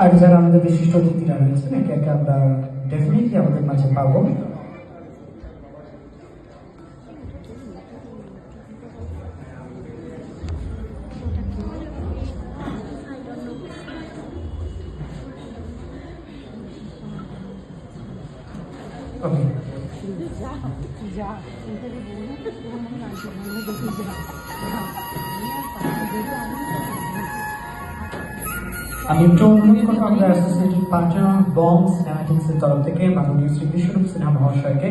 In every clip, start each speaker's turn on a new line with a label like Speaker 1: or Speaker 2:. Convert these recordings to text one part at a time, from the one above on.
Speaker 1: আর যারা আমাদের বিশিষ্ট অতিথিরা রয়েছেন একে একে আমরা ডেফিনেটলি আমাদের মাঝে পাবো। ওকে, আমি একটু অনুরোধ করবো আমরা অ্যাসোসিয়েটেড পার্টনার বং সিনেম্যাটিক্সের তরফ থেকে মাননীয় শ্রী বিশ্বরূপ সিনহা মহাশয়কে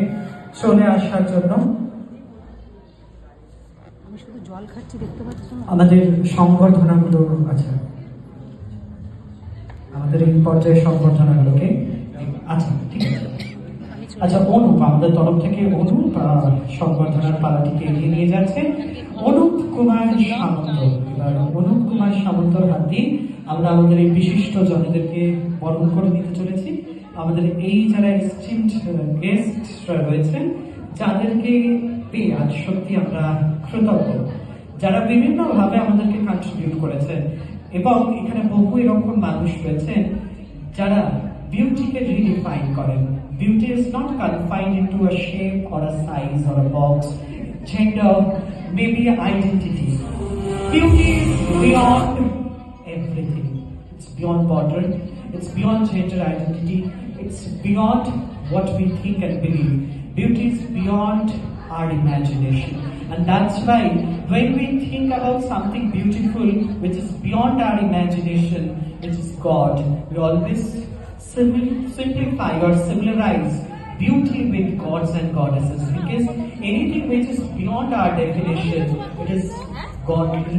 Speaker 1: চলে আসার জন্য। আমাদের সংবর্ধনাগুলো আচ্ছা, আমাদের এই পর্যায়ে সংবর্ধনাগুলোকে আচ্ছা ঠিক আছে। আচ্ছা, অনুপ আমাদের তরফ থেকে অনুপ সংবর্ধনার পালাটিকে এগিয়ে নিয়ে যাচ্ছে। অনুপ কুমার সামন্ত, এবার অনুপ কুমার সামন্তর হাত দিয়ে আমরা আমাদের এই বিশিষ্ট জনেদেরকে বরণ করে দিতে চলেছি। আমাদের এই যারা এক্সচেঞ্জ গেস্ট রয়েছেন যাদেরকে পেয়ে আজ সত্যি আমরা কৃতজ্ঞ, যারা বিভিন্নভাবে আমাদেরকে কন্ট্রিবিউট করেছেন এবং এখানে বহু এরকম মানুষ রয়েছেন যারা বিউটিকে রিডিফাইন করেন। Beauty is not confined into a shape or a size or a box, gender, maybe identity. Beauty is beyond everything. It's beyond border, it's beyond gender identity, it's beyond what we think and believe. Beauty is beyond our imagination. And that's why when we think about something beautiful which is beyond our imagination, which is God, we always simplify or similarize beauty with gods and goddesses, because anything which is beyond our definition, it is godly,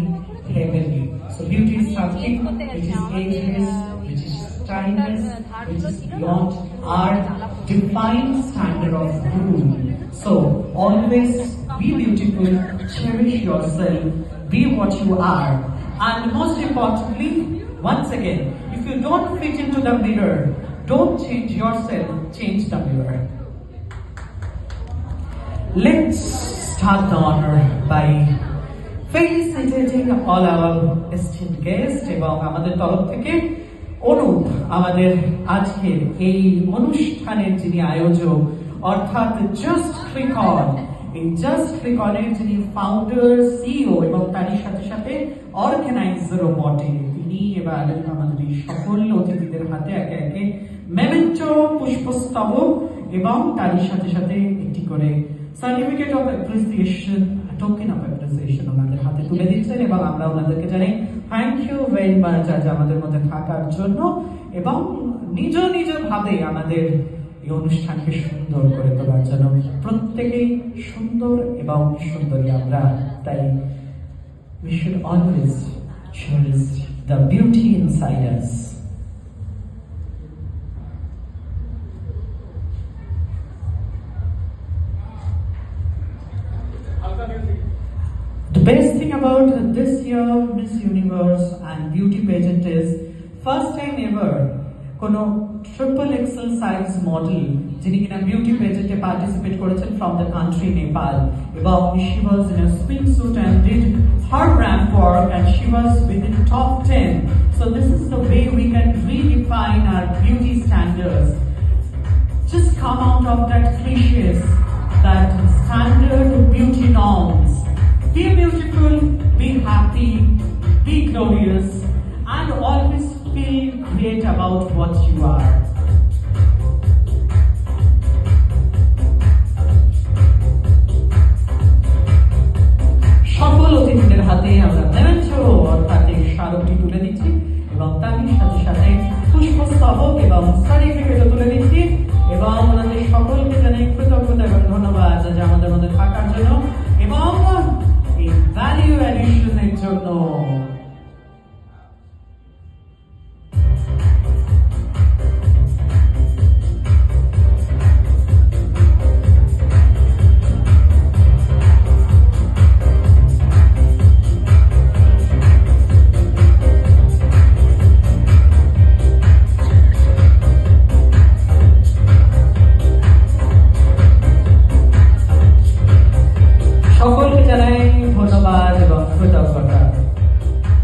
Speaker 1: heavenly. So beauty is something which is ageless, which is timeless, which is beyond our defined standard of rule. So always be beautiful, cherish yourself, be what you are, and most importantly, once again, if you don't fit into the mirror, don't change yourself, change the mirror. Let's start the honor by felicitating all our esteemed guests এবং আমাদের তরফ থেকে অনুপ আমাদের আজকের এই অনুষ্ঠানের যিনি আয়োজক, অর্থাৎ জাস্ট রিকন, এই জাস্ট রিকনের যিনি ফাউন্ডার, সিইও এবং তারই সাথে সাথে অর্গানাইজারও বটে, তিনি এবার আমাদের এই সকল অতিথিদের হাতে একে একে মেমেন্টো, পুষ্পস্তবক এবং তারই সাথে সাথে একটি করে certificate of appreciation, token of appreciation আমাদের হাতে তুলে দিচ্ছেন এবং আমরা ওনাদেরকে জানাই থ্যাংক ইউ ভেরি মাচ আজ আমাদের মধ্যে থাকার জন্য এবং নিজ নিজ ভাবে আমাদের এই অনুষ্ঠানকে সুন্দর করে তোলার জন্য। প্রত্যেকেই সুন্দর এবং সুন্দরী আমরা, তাই we should always cherish the beauty inside us. The best thing about this year Miss Universe and Beauty Pageant is first time ever কোনো ট্রিপল এক্সেল সাইজ মডেল যিনি কিনা বিউটি পেজেন্টে পার্টিসিপেট করেছেন ফ্রম দ্য কান্ট্রি নেপাল, এবং she was in a swimsuit and did her ramp work and she was within top 10. So this is the way we can redefine our beauty standards. Just come out of that cliches, that standard beauty norms. Be beautiful, be happy, be glorious, and always feel great about what you are. সকল অতিথিদের হাতে আমরা memento অর্থাৎ এই স্মারকটি তুলে দিচ্ছি এবং তারই সাথে সাথে পুষ্পস্তবক এবং সার্টিফিকেটও তুলে দিচ্ছি এবং ওনাদের সকলকে জানাই কৃতজ্ঞতা এবং ধন্যবাদ যে আমাদের মধ্যে থাকার জন্য এবং